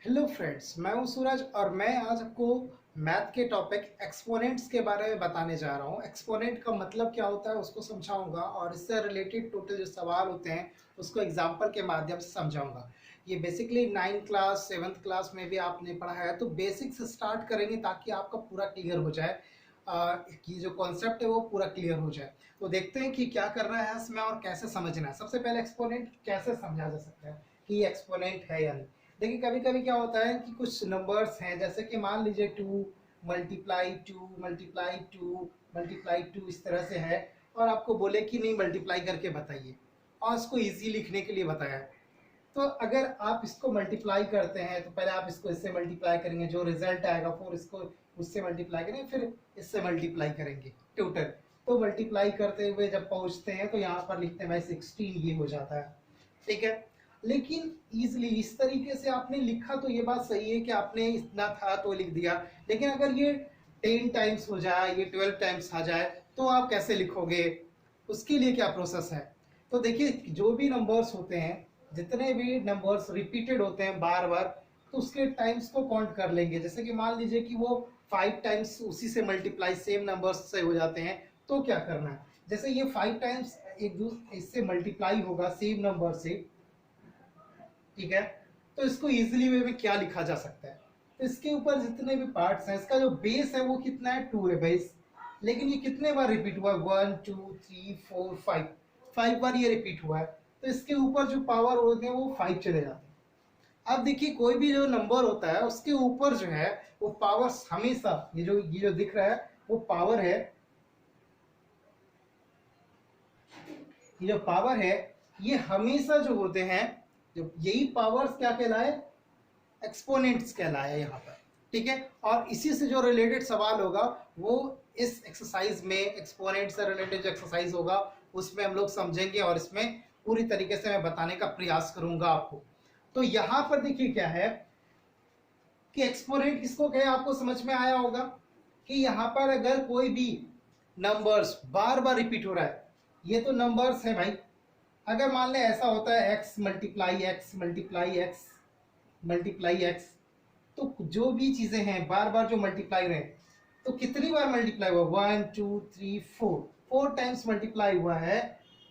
Hello friends, मैं हूं सूरज और मैं आज आपको मैथ के टॉपिक एक्सपोनेंट्स के बारे में बताने जा रहा हूं। एक्सपोनेंट का मतलब क्या होता है उसको समझाऊंगा और इससे रिलेटेड टोटल जो सवाल होते हैं उसको एग्जांपल के माध्यम से समझाऊंगा। ये basically 9th class 7th class में भी आपने पढ़ा है, तो बेसिक से स्टार्ट करेंगे ताकि आपका पूरा क्लियर हो जाए, कि जो कॉन्सेप्ट है वो पूरा क्लियर हो जाए। तो देखते हैं कि क्या करना है इसमें और कैसे समझना है। सबसे पहले एक्सपोनेंट कैसे समझा जा सकता है कि ये एक्सपोनेंट है या नहीं। देखिए, कभी कभी क्या होता है कि कुछ नंबर्स हैं, जैसे कि मान लीजिए 2 मल्टीप्लाई 2 मल्टीप्लाई 2 मल्टीप्लाई 2 इस तरह से है, और आपको बोले कि नहीं मल्टीप्लाई करके बताइए और इसको इजी लिखने के लिए बताया है। तो अगर आप इसको मल्टीप्लाई करते हैं तो पहले आप इसको इससे मल्टीप्लाई करेंगे, जो रिजल्ट आएगा फिर इसको उससे मल्टीप्लाई करेंगे, फिर इससे मल्टीप्लाई करेंगे टोटल। तो मल्टीप्लाई करते हुए जब पहुंचते हैं तो यहाँ पर लिखते हैं भाई 16, ये हो जाता है। ठीक है, लेकिन इजली इस तरीके से आपने लिखा तो ये बात सही है कि आपने इतना था तो लिख दिया, लेकिन अगर ये 10 टाइम्स हो जाए, ये 12 टाइम्स आ जाए तो आप कैसे लिखोगे? उसके लिए क्या प्रोसेस है? तो देखिए, जो भी नंबर्स होते हैं, जितने भी नंबर्स रिपीटेड होते हैं बार बार, तो उसके टाइम्स को काउंट कर लेंगे। जैसे कि मान लीजिए कि वो 5 टाइम्स उसी से मल्टीप्लाई सेम नंबर्स से हो जाते हैं, तो क्या करना है? जैसे ये 5 टाइम्स एक दूसरे इससे मल्टीप्लाई होगा सेम नंबर से, ठीक है, तो इसको इजीली वे में क्या लिखा जा सकता है? तो इसके ऊपर जितने भी पार्ट्स हैं, इसका जो बेस है वो कितना है? 2 है बेस। लेकिन ये कितने बार रिपीट हुआ है? 1 2 3 4 5 बार ये रिपीट हुआ है, तो इसके ऊपर जो पावर होते हैं वो 5 चले जाते हैं। अब देखिए, कोई भी जो नंबर होता है उसके ऊपर जो है वो पावर हमेशा, ये जो दिख रहा है वो पावर है। ये जो पावर है ये हमेशा जो होते हैं, जो यही पावर्स क्या कहलाए? एक्सपोनेंट्स कहलाए यहाँ पर। ठीक है, और इसी से जो रिलेटेड सवाल होगा वो इस एक्सरसाइज में, एक्सपोनेंट से रिलेटेड जो एक्सरसाइज होगा उसमें हम लोग समझेंगे और इसमें पूरी तरीके से मैं बताने का प्रयास करूंगा आपको। तो यहाँ पर देखिए क्या है कि एक्सपोनेंट किसको कहे, आपको समझ में आया होगा कि यहाँ पर अगर कोई भी नंबर्स बार बार रिपीट हो रहा है, ये तो नंबर्स है भाई। अगर मान ले ऐसा होता है x multiply x multiply x multiply x, तो जो भी चीजें हैं बार बार जो मल्टीप्लाई रहे, तो कितनी बार मल्टीप्लाई हुआ? 1 2 3 4 टाइम्स मल्टीप्लाई हुआ है,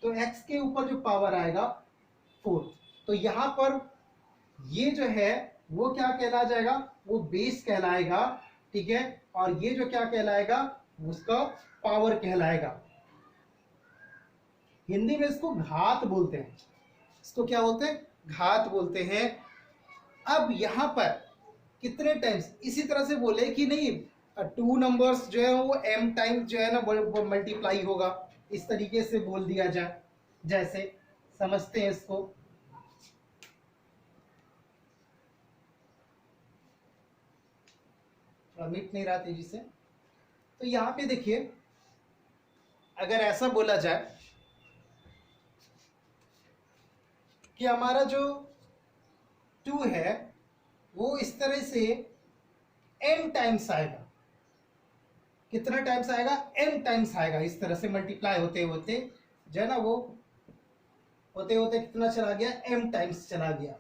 तो एक्स के ऊपर जो पावर आएगा 4। तो यहाँ पर ये जो है वो क्या कहला जाएगा? वो बेस कहलाएगा। ठीक है, और ये जो क्या कहलाएगा? उसका पावर कहलाएगा। हिंदी में इसको घात बोलते हैं। इसको क्या बोलते हैं? घात बोलते हैं। अब यहाँ पर कितने टाइम्स, इसी तरह से बोले कि नहीं 2 नंबर्स जो है वो m टाइम्स जो है ना वो मल्टीप्लाई होगा, इस तरीके से बोल दिया जाए। जैसे समझते हैं इसको, मिट नहीं रहा तेजी से। तो यहाँ पे देखिए, अगर ऐसा बोला जाए कि हमारा जो 2 है वो इस तरह से n टाइम्स आएगा। कितना टाइम्स आएगा? n टाइम्स आएगा। इस तरह से मल्टीप्लाई होते होते जो है ना वो होते होते कितना चला गया? m टाइम्स चला गया।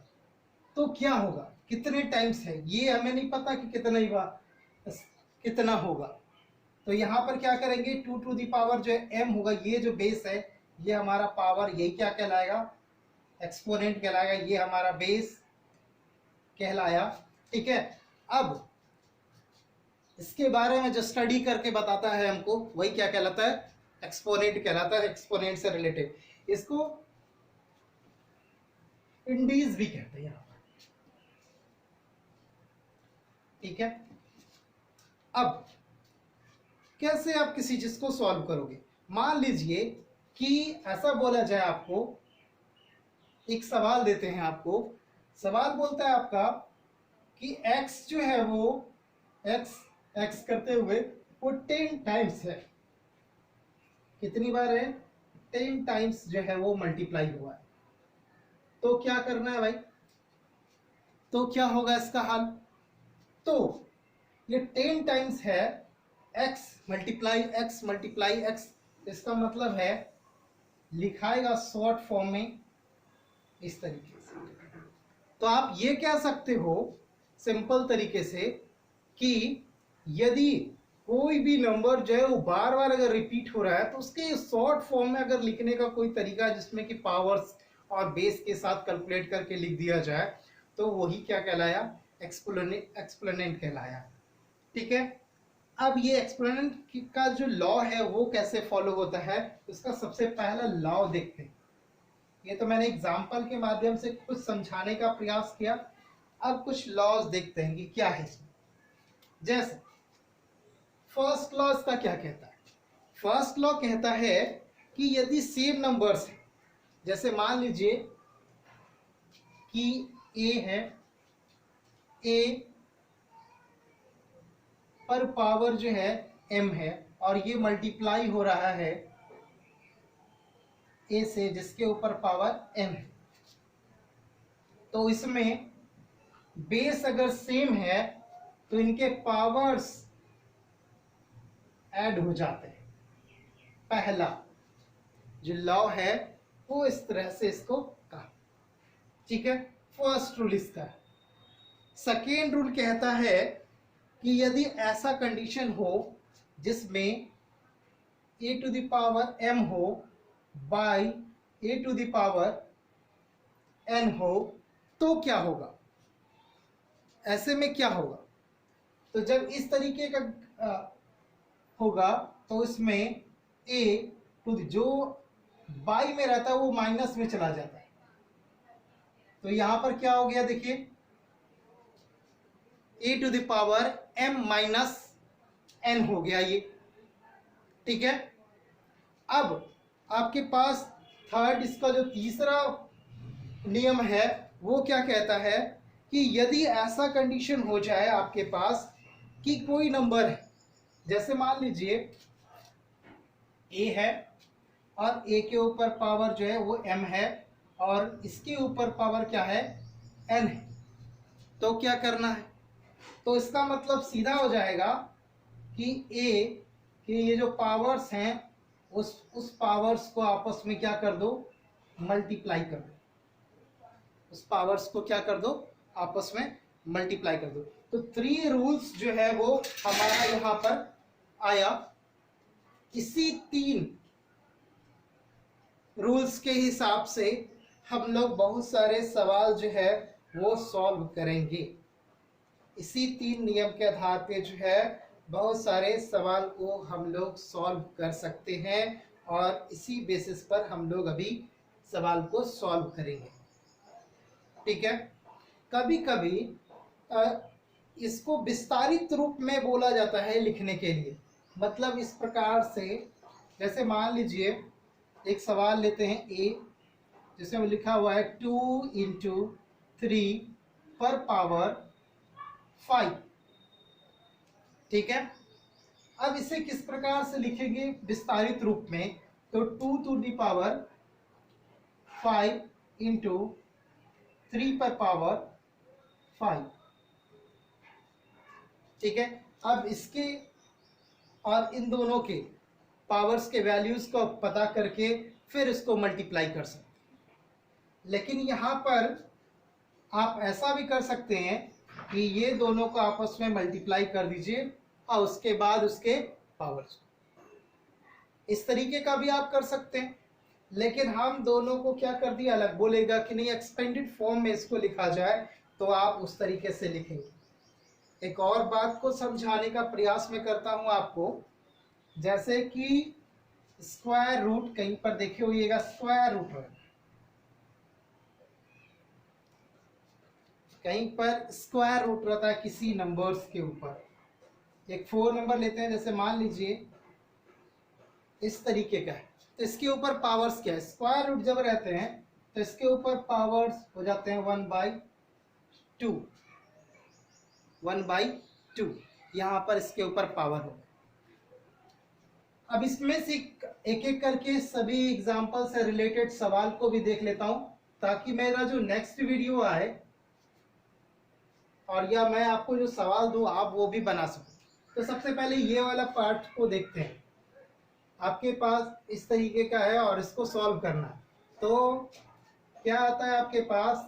तो क्या होगा? कितने टाइम्स है ये हमें नहीं पता कि कितना ही कितना होगा। तो यहाँ पर क्या करेंगे? 2 टू दी पावर जो है m होगा, ये जो बेस है ये हमारा पावर, यही क्या कहलाएगा? एक्सपोनेंट कहलाएगा। ये हमारा बेस कहलाया। ठीक है, अब इसके बारे में जो स्टडी करके बताता है हमको, वही क्या कहलाता है? एक्सपोनेंट कहलाता है। एक्सपोनेंट से रिलेटेड इसको इंडीज भी कहते हैं यहाँ पर। ठीक है, अब कैसे आप किसी चीज को सॉल्व करोगे? मान लीजिए कि ऐसा बोला जाए, आपको एक सवाल देते हैं। आपको सवाल बोलता है आपका कि x जो है वो x करते हुए वो 10 टाइम्स है। कितनी बार है? 10 टाइम्स जो है वो मल्टीप्लाई हुआ है। तो क्या करना है भाई? तो क्या होगा इसका हल? तो ये 10 टाइम्स है x मल्टीप्लाई x, इसका मतलब है लिखाएगा शॉर्ट फॉर्म में इस तरीके से। तो आप ये कह सकते हो सिंपल तरीके से कि यदि कोई भी नंबर जो है वो बार बार अगर रिपीट हो रहा है तो उसके शॉर्ट फॉर्म में अगर लिखने का कोई तरीका जिसमें कि पावर्स और बेस के साथ कैलकुलेट करके लिख दिया जाए तो वही क्या कहलाया, एक्सपोनेंट कहलाया। ठीक है, अब ये एक्सपोनेंट का जो लॉ है वो कैसे फॉलो होता है, उसका सबसे पहला लॉ देखते हैं। ये तो मैंने एग्जांपल के माध्यम से कुछ समझाने का प्रयास किया, अब कुछ लॉज देखते हैं कि क्या है इसमें। जैसे फर्स्ट लॉ इसका क्या कहता है, फर्स्ट लॉ कहता है कि यदि सेम नंबर्स हैं, जैसे मान लीजिए कि ए है, ए पर पावर जो है m है और ये मल्टीप्लाई हो रहा है a से जिसके ऊपर पावर m है, तो इसमें बेस अगर सेम है तो इनके पावर्स ऐड हो जाते हैं। पहला जो लॉ है वो इस तरह से इसको कहा। ठीक है, फर्स्ट रूल इसका है। सेकेंड रूल कहता है कि यदि ऐसा कंडीशन हो जिसमें a to the power m हो by a to the power n हो तो क्या होगा, ऐसे में क्या होगा, तो जब इस तरीके का होगा तो इसमें a टू जो बाई में रहता है वो माइनस में चला जाता है, तो यहां पर क्या हो गया देखिए, a to the power m minus n हो गया ये। ठीक है, अब आपके पास थर्ड इसका जो तीसरा नियम है वो क्या कहता है कि यदि ऐसा कंडीशन हो जाए आपके पास कि कोई नंबर है, जैसे मान लीजिए a है और a के ऊपर पावर जो है वो m है और इसके ऊपर पावर क्या है, n है, तो क्या करना है, तो इसका मतलब सीधा हो जाएगा कि a के ये जो पावर्स हैं उस पावर्स को आपस में क्या कर दो, मल्टीप्लाई कर दो, उस पावर्स को क्या कर दो, आपस में मल्टीप्लाई कर दो। तो थ्री रूल्स जो है वो हमारा यहाँ पर आया। इसी तीन रूल्स के हिसाब से हम लोग बहुत सारे सवाल जो है वो सॉल्व करेंगे। इसी तीन नियम के आधार पे जो है बहुत सारे सवाल को हम लोग सॉल्व कर सकते हैं और इसी बेसिस पर हम लोग अभी सवाल को सॉल्व करेंगे। ठीक है, कभी कभी इसको विस्तारित रूप में बोला जाता है लिखने के लिए, मतलब इस प्रकार से, जैसे मान लीजिए एक सवाल लेते हैं a जिसमें लिखा हुआ है 2 इंटू 3 पर पावर 5। ठीक है, अब इसे किस प्रकार से लिखेंगे विस्तारित रूप में, तो 2 टू दी पावर 5 इंटू 3 पर पावर 5। ठीक है, अब इसके और इन दोनों के पावर्स के वैल्यूज को पता करके फिर इसको मल्टीप्लाई कर सकते हैं। लेकिन यहाँ पर आप ऐसा भी कर सकते हैं कि ये दोनों को आपस में मल्टीप्लाई कर दीजिए और उसके बाद उसके पावर्स, इस तरीके का भी आप कर सकते हैं। लेकिन हम दोनों को क्या कर दिया, अलग बोलेगा कि नहीं एक्सपेंडेड फॉर्म में इसको लिखा जाए, तो आप उस तरीके से लिखेंगे। एक और बात को समझाने का प्रयास में करता हूं आपको, जैसे कि स्क्वायर रूट, कहीं पर देखे होइएगा स्क्वायर रूट है, कहीं पर स्क्वायर रूट रहता है किसी नंबर्स के ऊपर। एक 4 नंबर लेते हैं, जैसे मान लीजिए इस तरीके का है, तो इसके ऊपर पावर्स क्या है, स्क्वायर रूट जब रहते हैं तो इसके ऊपर पावर्स हो जाते हैं 1/2, 1/2, यहाँ पर इसके ऊपर पावर हो। अब इसमें से एक एक करके सभी एग्जाम्पल से रिलेटेड सवाल को भी देख लेता हूं, ताकि मेरा जो नेक्स्ट वीडियो आए और या मैं आपको जो सवाल दूं आप वो भी बना सको। तो सबसे पहले ये वाला पार्ट को देखते हैं। आपके पास इस तरीके का है और इसको सॉल्व करना है, तो क्या आता है आपके पास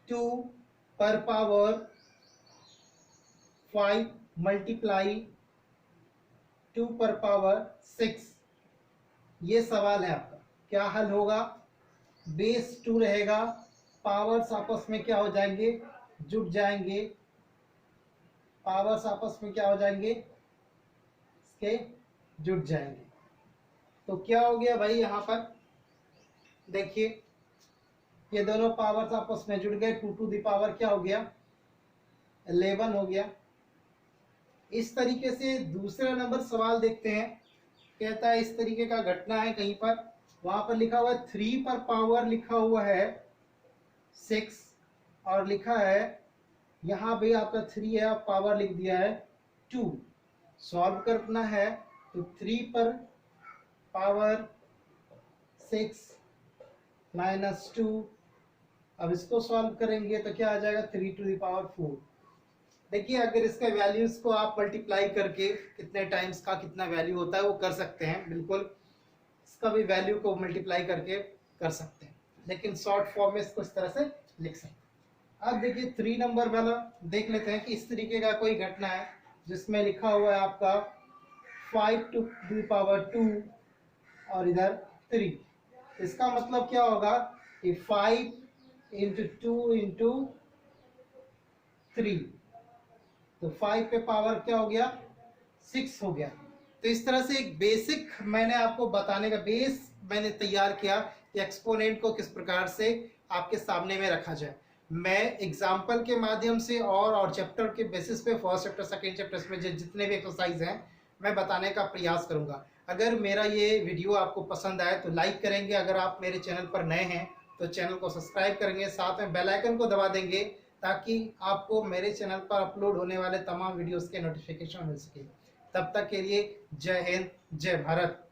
2 पर पावर 5 मल्टीप्लाई 2 पर पावर 6। ये सवाल है आपका, क्या हल होगा? बेस 2 रहेगा, पावर्स आपस में क्या हो जाएंगे? जुड़ जाएंगे। पावर्स आपस में क्या हो जाएंगे? इसके जुड़ जाएंगे। तो क्या हो गया भाई यहाँ पर? देखिए, ये दोनों पावर्स आपस में जुड़ गए, 2 टू द पावर क्या हो गया? 11 हो गया। इस तरीके से दूसरा नंबर सवाल देखते हैं। कहता है इस तरीके का घटना है, कहीं पर वहां पर लिखा हुआ है 3 पर पावर लिखा हुआ है 6 और लिखा है यहाँ भी आपका 3 है, पावर लिख दिया है 2। सॉल्व करना है तो 3 पर पावर 6 माइनस 2। अब इसको सॉल्व करेंगे तो क्या आ जाएगा? 3 टू द पावर 4। देखिए, अगर इसका वैल्यूज को आप मल्टीप्लाई करके कितने टाइम्स का कितना वैल्यू होता है वो कर सकते हैं, बिल्कुल इसका भी वैल्यू को मल्टीप्लाई करके कर सकते हैं, लेकिन शॉर्ट फॉर्म में इसको इस तरह से लिख सकते हैं। अब देखिए 3 नंबर वाला देख लेते हैं कि इस तरीके का कोई घटना है जिसमें लिखा हुआ है आपका 5 टू द पावर 2 और इधर 3। इसका मतलब क्या होगा कि 5 इंटू 2 इंटू 3, तो 5 पे पावर क्या हो गया? 6 हो गया। तो इस तरह से एक बेसिक मैंने आपको बताने का बेस मैंने तैयार किया कि एक्सपोनेंट को किस प्रकार से आपके सामने में रखा जाए। मैं एग्जाम्पल के माध्यम से और चैप्टर के बेसिस पे फर्स्ट चैप्टर सेकेंड चैप्टर में जितने भी एक्सरसाइज हैं मैं बताने का प्रयास करूंगा। अगर मेरा ये वीडियो आपको पसंद आए तो लाइक करेंगे, अगर आप मेरे चैनल पर नए हैं तो चैनल को सब्सक्राइब करेंगे, साथ में बेल आइकन को दबा देंगे ताकि आपको मेरे चैनल पर अपलोड होने वाले तमाम वीडियोस के नोटिफिकेशन मिल सके। तब तक के लिए जय हिंद, जय भारत।